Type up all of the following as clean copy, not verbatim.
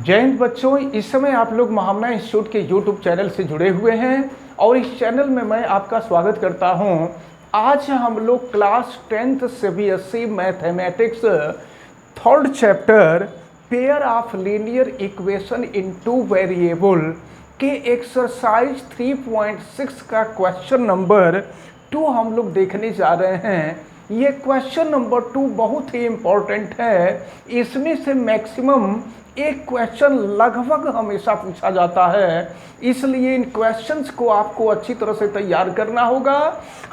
जय हिंद बच्चों। इस समय आप लोग महामना इंस्टीट्यूट के यूट्यूब चैनल से जुड़े हुए हैं और इस चैनल में मैं आपका स्वागत करता हूं। आज हम लोग class 10th CBSE mathematics third chapter pair of linear equation in two variable के एक्सरसाइज 3.6 का क्वेश्चन नंबर 2 हम लोग देखने जा रहे हैं। ये क्वेश्चन नंबर 2 बहुत ही इम्पोर्टेंट है। इसमें से मैक्सिमम एक क्वेश्चन लगभग हमेशा पूछा जाता है, इसलिए इन क्वेश्चंस को आपको अच्छी तरह से तैयार करना होगा।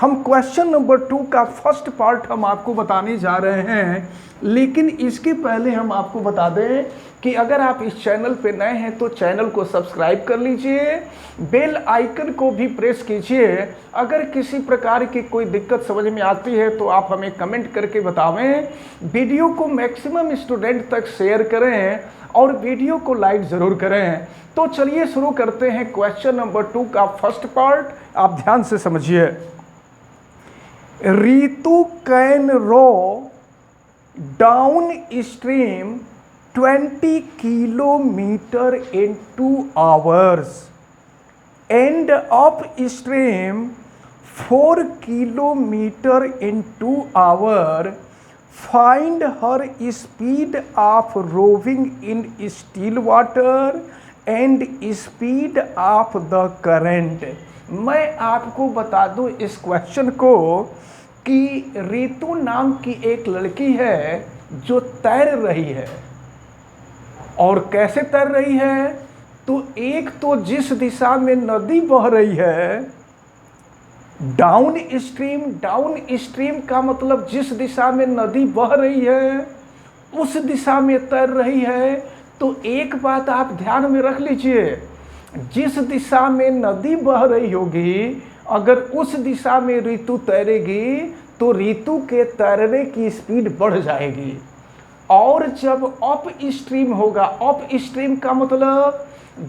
हम क्वेश्चन नंबर 2 का फर्स्ट पार्ट हम आपको बताने जा रहे हैं, लेकिन इसके पहले हम आपको बता दें कि अगर आप इस चैनल पे नए हैं तो चैनल को सब्सक्राइब कर लीजिए, बेल आइकन को भी प्रेस कीजिए। अगर किसी प्रकार की कोई दिक्कत समझ में आती है तो आप हमें कमेंट करके बतावें। वीडियो को मैक्सिमम स्टूडेंट तक शेयर करें और वीडियो को लाइक ज़रूर करें। तो चलिए शुरू करते हैं क्वेश्चन नंबर 2 का फर्स्ट पार्ट। आप ध्यान से समझिए। Ritu can row downstream 20 kilometre in 2 hours and up stream 4 kilometer in 2 hours. Find her speed of rowing in still water and speed of the current. मैं आपको बता दूं इस क्वेश्चन को कि रितु नाम की एक लड़की है जो तैर रही है। और कैसे तैर रही है? तो एक तो जिस दिशा में नदी बह रही है, डाउन स्ट्रीम का मतलब जिस दिशा में नदी बह रही है उस दिशा में तैर रही है। तो एक बात आप ध्यान में रख लीजिए, जिस दिशा में नदी बह रही होगी अगर उस दिशा में ऋतु तैरेगी तो ऋतु के तैरने की स्पीड बढ़ जाएगी। और जब अप स्ट्रीम होगा, अप स्ट्रीम का मतलब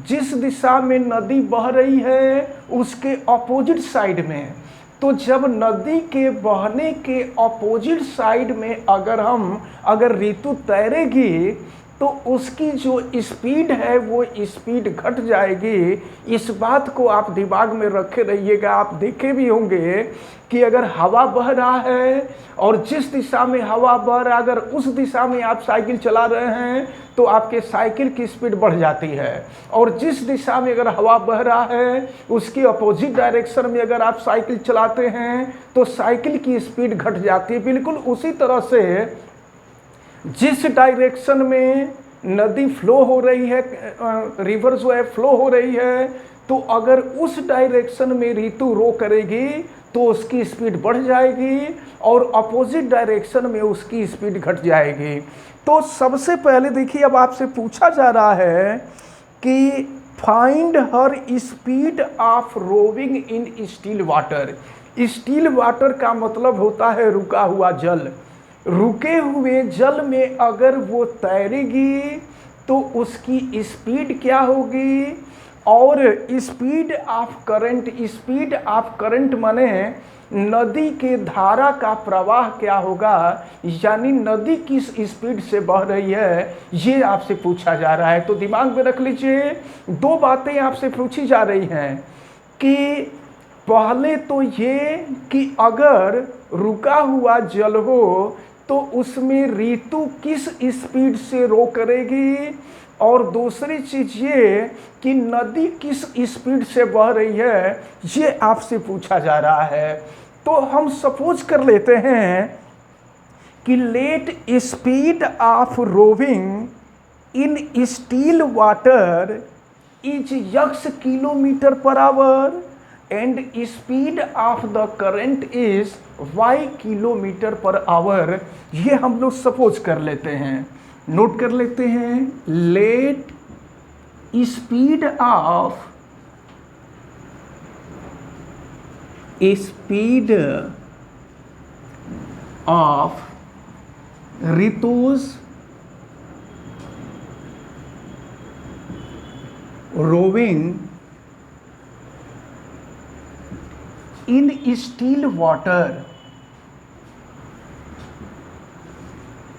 जिस दिशा में नदी बह रही है उसके अपोजिट साइड में। तो जब नदी के बहने के अपोजिट साइड में अगर ऋतु तैरेगी तो उसकी जो स्पीड है वो स्पीड घट जाएगी। इस बात को आप दिमाग में रखे रहिएगा। आप देखे भी होंगे कि अगर हवा बह रहा है और जिस दिशा में हवा बह रहा है अगर उस दिशा में आप साइकिल चला रहे हैं तो आपके साइकिल की स्पीड बढ़ जाती है, और जिस दिशा में अगर हवा बह रहा है उसकी अपोजिट डायरेक्शन में अगर आप साइकिल चलाते हैं तो साइकिल की स्पीड घट जाती है। बिल्कुल उसी तरह से जिस डायरेक्शन में नदी फ्लो हो रही है, रिवर जो है फ्लो हो रही है, तो अगर उस डायरेक्शन में ऋतु रो करेगी तो उसकी स्पीड बढ़ जाएगी और अपोजिट डायरेक्शन में उसकी स्पीड घट जाएगी। तो सबसे पहले देखिए, अब आपसे पूछा जा रहा है कि find her speed of rowing in still water. Still water का मतलब होता है रुका हुआ जल। रुके हुए जल में अगर वो तैरेगी तो उसकी स्पीड क्या होगी, और स्पीड ऑफ करंट माने नदी के धारा का प्रवाह क्या होगा, यानी नदी किस स्पीड से बह रही है, ये आपसे पूछा जा रहा है। तो दिमाग में रख लीजिए, 2 बातें आपसे पूछी जा रही हैं कि पहले तो ये कि अगर रुका हुआ जल हो तो उसमें ऋतु किस स्पीड से रो करेगी, और दूसरी चीज ये कि नदी किस स्पीड से बह रही है, ये आपसे पूछा जा रहा है। तो हम सपोज कर लेते हैं कि let speed of rowing in still water is x kilometre per hour and speed of the current is y kilometre per hour. ये हम लोग सपोज कर लेते हैं, नोट कर लेते हैं। लेट स्पीड ऑफ ऋतुज rowing in still water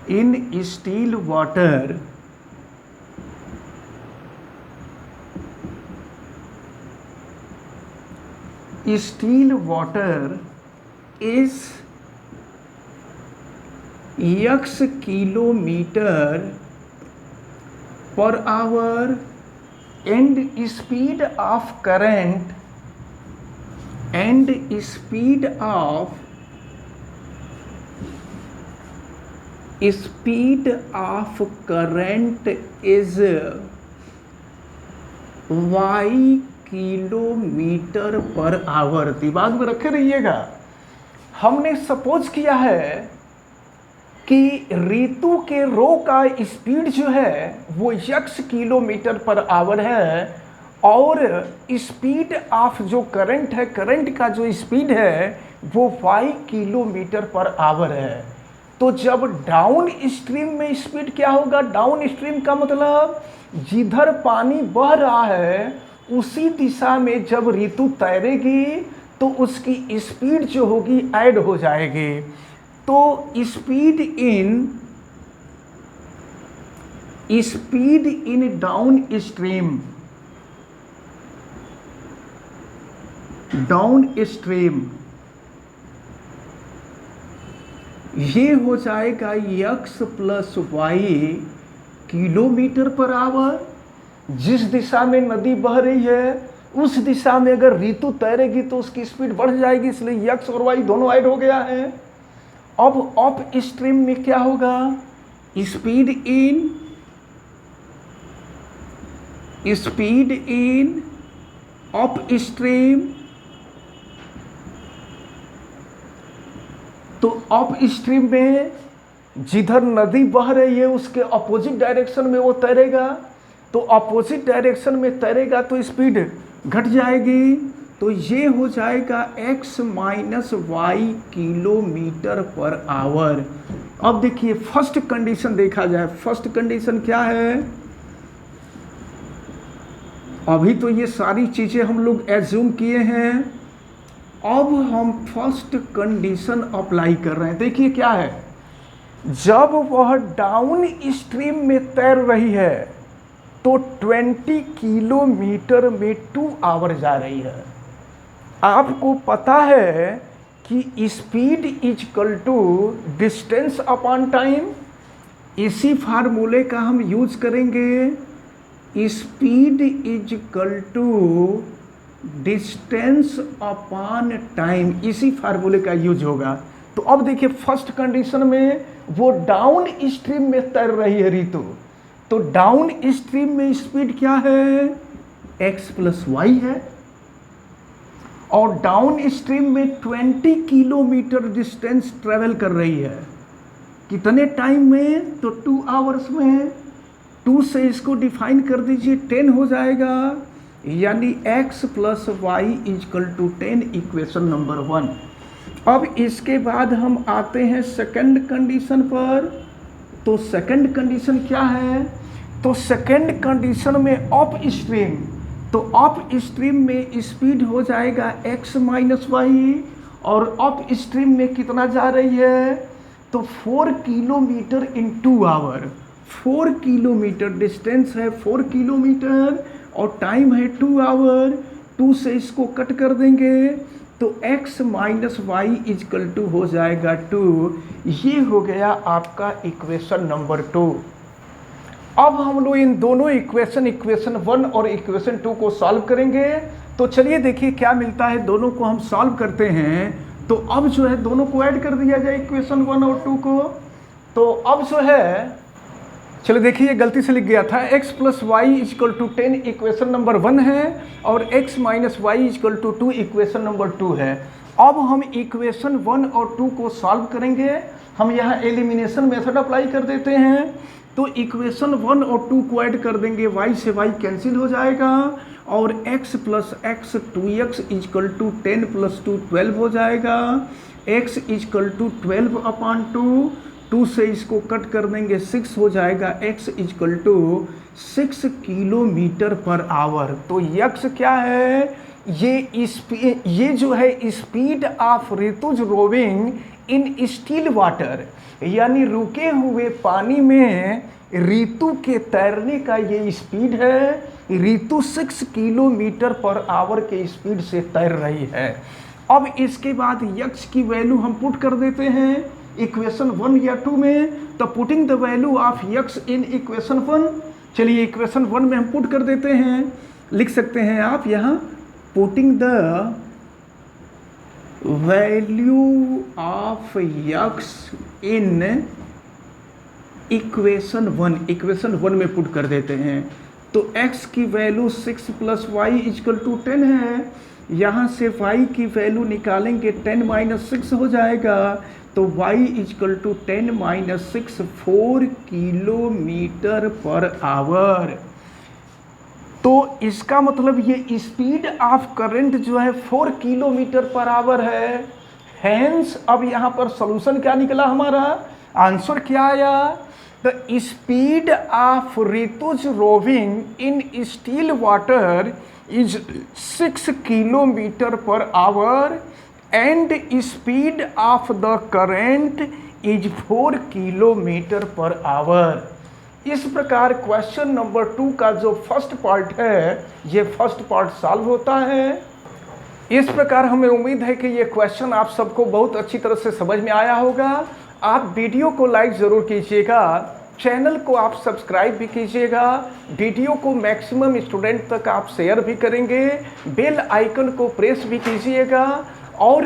in still water still water is x kilometer per hour and speed of current is y kilometre per our. दिमाग में रखे रहिएगा, हमने सपोज किया है कि ऋतु के रो का स्पीड जो है वो x किलोमीटर पर आवर है और स्पीड ऑफ जो करंट है, करंट का जो स्पीड है वो y किलोमीटर पर आवर है। तो जब डाउन स्ट्रीम में स्पीड क्या होगा? डाउन स्ट्रीम का मतलब जिधर पानी बह रहा है उसी दिशा में जब ऋतु तैरेगी तो उसकी स्पीड जो होगी ऐड हो जाएगी। तो स्पीड इन डाउन स्ट्रीम ये हो जाएगा x plus y kilometre per hour. जिस दिशा में नदी बह रही है उस दिशा में अगर ऋतु तैरेगी तो उसकी स्पीड बढ़ जाएगी, इसलिए x और y दोनों ऐड हो गया है। अब अप स्ट्रीम में क्या होगा? स्पीड इन अप स्ट्रीम, तो अप स्ट्रीम में जिधर नदी बह रही है उसके अपोजिट डायरेक्शन में वो तैरेगा, तो अपोजिट डायरेक्शन में तैरेगा तो स्पीड घट जाएगी। तो ये हो जाएगा x minus y kilometre per hour. अब देखिए फर्स्ट कंडीशन देखा जाए। फर्स्ट कंडीशन क्या है? अभी तो ये सारी चीजें हम लोग एज्यूम किए हैं, अब हम फर्स्ट कंडीशन अप्लाई कर रहे हैं। देखिए क्या है, जब वह डाउन स्ट्रीम में तैर रही है तो 20 किलोमीटर में 2 आवर जा रही है। आपको पता है कि speed equal to distance upon time, इसी फार्मूले का हम यूज करेंगे। Speed equal to distance upon time, इसी फार्मूले का यूज होगा। तो अब देखिए फर्स्ट कंडीशन में वो डाउन स्ट्रीम में तैर रही है ऋतु, तो डाउन स्ट्रीम में स्पीड क्या है? x प्लस वाई है, और डाउन स्ट्रीम में 20 किलोमीटर डिस्टेंस ट्रेवल कर रही है। कितने टाइम में? तो 2 आवर्स में। 2 से इसको डिफाइन कर दीजिए, 10 हो जाएगा, यानी x plus y equal to 10, equation number 1। अब इसके बाद हम आते हैं सेकंड कंडीशन पर। तो सेकंड कंडीशन क्या है? तो सेकंड कंडीशन में अप स्ट्रीम, तो अप स्ट्रीम में स्पीड हो जाएगा x माइनस वाई, और अप स्ट्रीम में कितना जा रही है? तो 4 kilometre in 2 hour. 4 kilometre distance है, 4 किलोमीटर, और टाइम है 2 आवर। 2 से इसको कट कर देंगे तो x minus y equal to हो जाएगा 2। ये हो गया आपका इक्वेशन नंबर 2। अब हम लोग इन दोनों इक्वेशन 1 और इक्वेशन 2 को सॉल्व करेंगे। तो चलिए देखिए क्या मिलता है, दोनों को हम सॉल्व करते हैं। तो अब जो है दोनों को ऐड कर दिया जाए, इक्वेशन 1 और 2 को। तो अब जो है, चलिए देखिए गलती से लिख गया था, x plus y equal to 10 equation number 1 है, और x minus y equal to 2 equation number 2 है। अब हम इक्वेशन 1 और 2 को सॉल्व करेंगे। हम यहाँ एलिमिनेशन मेथड अप्लाई कर देते हैं। तो इक्वेशन 1 और 2 को ऐड कर देंगे, y से y कैंसिल हो जाएगा, और x plus x 2x equal to 10 plus 2 12 हो जाएगा। x इजकल टू 12 अपॉन 2, 2 से इसको कट कर देंगे, 6 हो जाएगा। x is equal to 6 kilometre per hour. तो x क्या है? ये जो है स्पीड ऑफ ऋतुज रोविंग इन स्टिल वाटर, यानी रुके हुए पानी में रितु के तैरने का ये स्पीड है। रितु 6 किलोमीटर पर आवर के स्पीड से तैर रही है। अब इसके बाद यक्स की वैल्यू हम पुट कर देते हैं इक्वेशन 1 या 2 में। तो putting the value of x in equation 1, चलिए इक्वेशन 1 में हम पुट कर देते हैं। लिख सकते हैं आप यहाँ putting the value of x in equation 1, equation 1 में पुट कर देते हैं। तो x की वैल्यू 6 + y = 10 है। यहाँ से y की वैल्यू निकालेंगे 10 - 6 हो जाएगा। तो y = 10 - 6 4 किलोमीटर पर आवर। तो इसका मतलब ये स्पीड ऑफ करंट जो है 4 किलोमीटर पर आवर है। हैंस अब यहाँ पर सॉल्यूशन क्या निकला हमारा, आंसर क्या आया, the speed of Ritu's rowing in still water is 6 kilometre per hour and speed of the current is 4 kilometre per hour. इस प्रकार क्वेश्चन नंबर 2 का जो फर्स्ट पार्ट है, ये फर्स्ट पार्ट सॉल्व होता है। इस प्रकार हमें उम्मीद है कि ये क्वेश्चन आप सबको बहुत अच्छी तरह से समझ में आया होगा। आप वीडियो को लाइक ज़रूर कीजिएगा, चैनल को आप सब्सक्राइब भी कीजिएगा, वीडियो को मैक्सिमम स्टूडेंट तक आप शेयर भी करेंगे, बेल आइकन को प्रेस भी कीजिएगा। और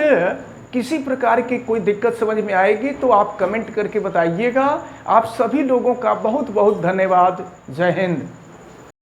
किसी प्रकार की कोई दिक्कत समझ में आएगी तो आप कमेंट करके बताइएगा। आप सभी लोगों का बहुत बहुत धन्यवाद। जय हिंद।